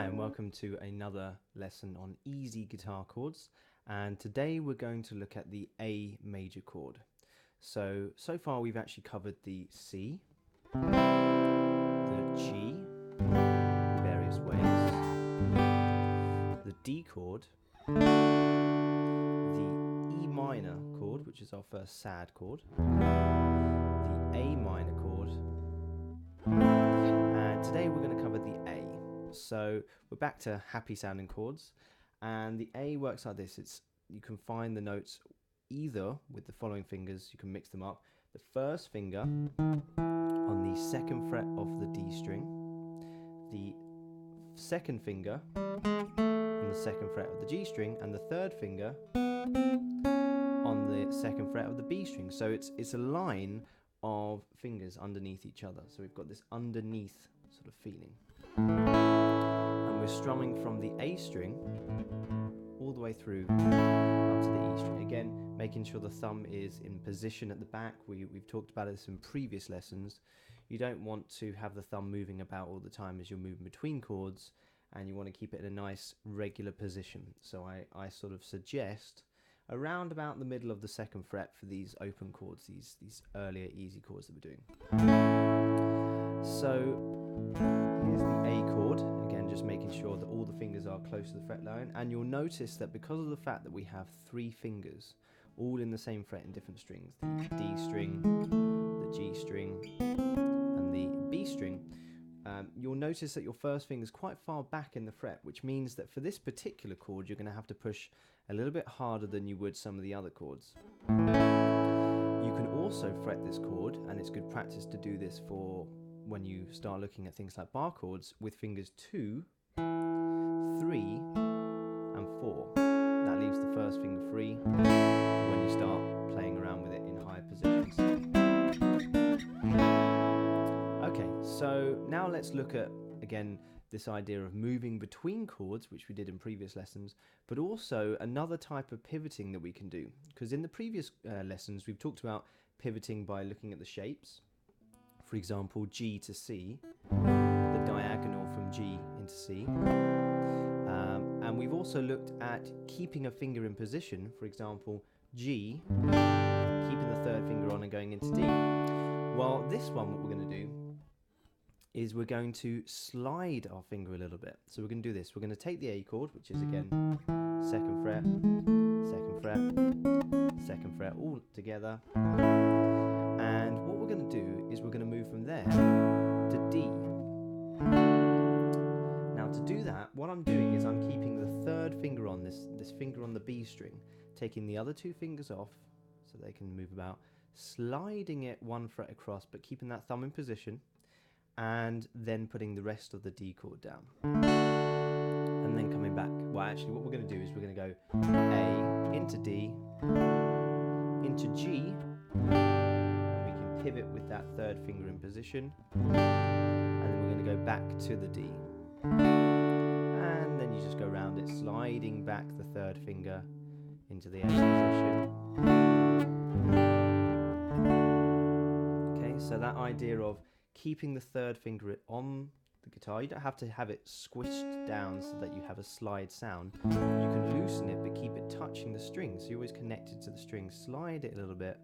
Hi and welcome to another lesson on easy guitar chords, and today we're going to look at the A major chord. So far we've actually covered the C, the G, various ways, the D chord, the E minor chord, which is our first sad chord, the A minor chord, and today we're going to cover the A. So we're back to happy sounding chords, and the A works like this. You can find the notes either with the following fingers. You can mix them up. The first finger on the second fret of the D string, the second finger on the second fret of the G string, and the third finger on the second fret of the B string. So it's a line of fingers underneath each other. So we've got this underneath sort of feeling. We're strumming from the A string all the way through up to the E string. Again, making sure the thumb is in position at the back. We've talked about this in previous lessons. You don't want to have the thumb moving about all the time as you're moving between chords, and you want to keep it in a nice regular position. So I sort of suggest around about the middle of the second fret for these open chords, these earlier easy chords that we're doing. So here's the A chord. Again, just making sure that all the fingers are close to the fret line, and you'll notice that because of the fact that we have three fingers all in the same fret in different strings, the D string, the G string, and the B string, you'll notice that your first finger is quite far back in the fret, which means that for this particular chord you're going to have to push a little bit harder than you would some of the other chords. You can also fret this chord, and it's good practice to do this for when you start looking at things like bar chords, with fingers 2, 3, and 4. That leaves the first finger free when you start playing around with it in higher positions. Okay, so now let's look at, again, this idea of moving between chords, which we did in previous lessons, but also another type of pivoting that we can do. Because in the previous lessons, we've talked about pivoting by looking at the shapes. For example, G to C, the diagonal from G into C. And we've also looked at keeping a finger in position. For example, G, keeping the third finger on and going into D. Well, this one, what we're going to do is we're going to slide our finger a little bit. So we're going to do this. We're going to take the A chord, which is again second fret, second fret, second fret, all together. And what we're going to do is we're going to move from there to D. Now to do that, what I'm doing is I'm keeping the third finger on this finger on the B string, taking the other two fingers off so they can move about, sliding it one fret across, but keeping that thumb in position, and then putting the rest of the D chord down. And then coming back. Well, actually what we're going to do is we're going to go A into D, into G, pivot with that third finger in position, and then we're going to go back to the D, and then you just go around it, sliding back the third finger into the A position. Okay, so that idea of keeping the third finger on the guitar, you don't have to have it squished down so that you have a slide sound. You can loosen it but keep it touching the strings, so you're always connected to the strings. Slide it a little bit,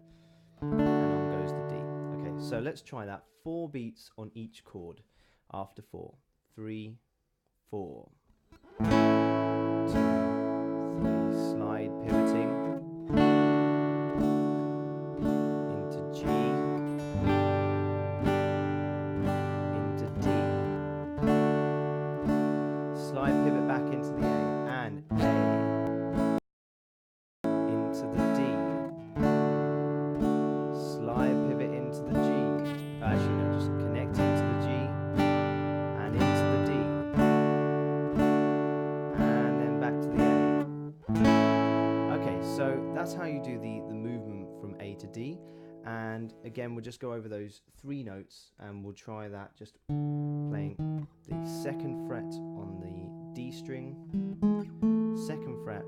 and on goes the D. Okay, so let's try that. 4 beats on each chord. After 4. 3, 4. 2, 3. Slide pivoting into G, into D. Slide pivot back into the A, and A into the D. Slide pivot into the G. Actually, no, just connect into the G and into the D. And then back to the A. Okay, so that's how you do the movement from A to D. And again, we'll just go over those 3 notes, and we'll try that just playing the second fret on the D string, second fret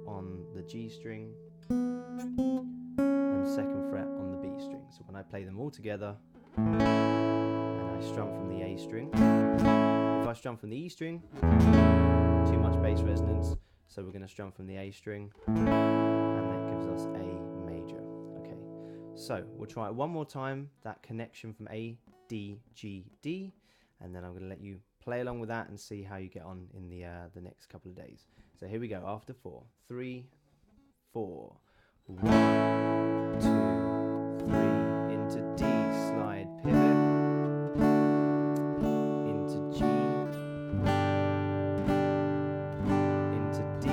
on the G string, and second fret on the B string. So when I play them all together, and I I strum from the A string. If I strum from the E string, too much bass resonance, so we're going to strum from the A string, and that gives us A major. Okay, so we'll try it one more time, that connection from A, D, G, D, and then I'm going to let you play along with that and see how you get on in the next couple of days. So here we go, after 4, 3, 4, 1, 2, 3, into D, slide, pivot, into G, into D,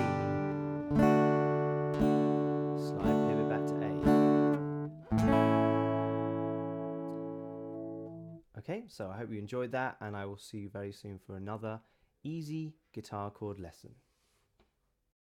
slide, pivot back to A. Okay, so I hope you enjoyed that, and I will see you very soon for another easy guitar chord lesson.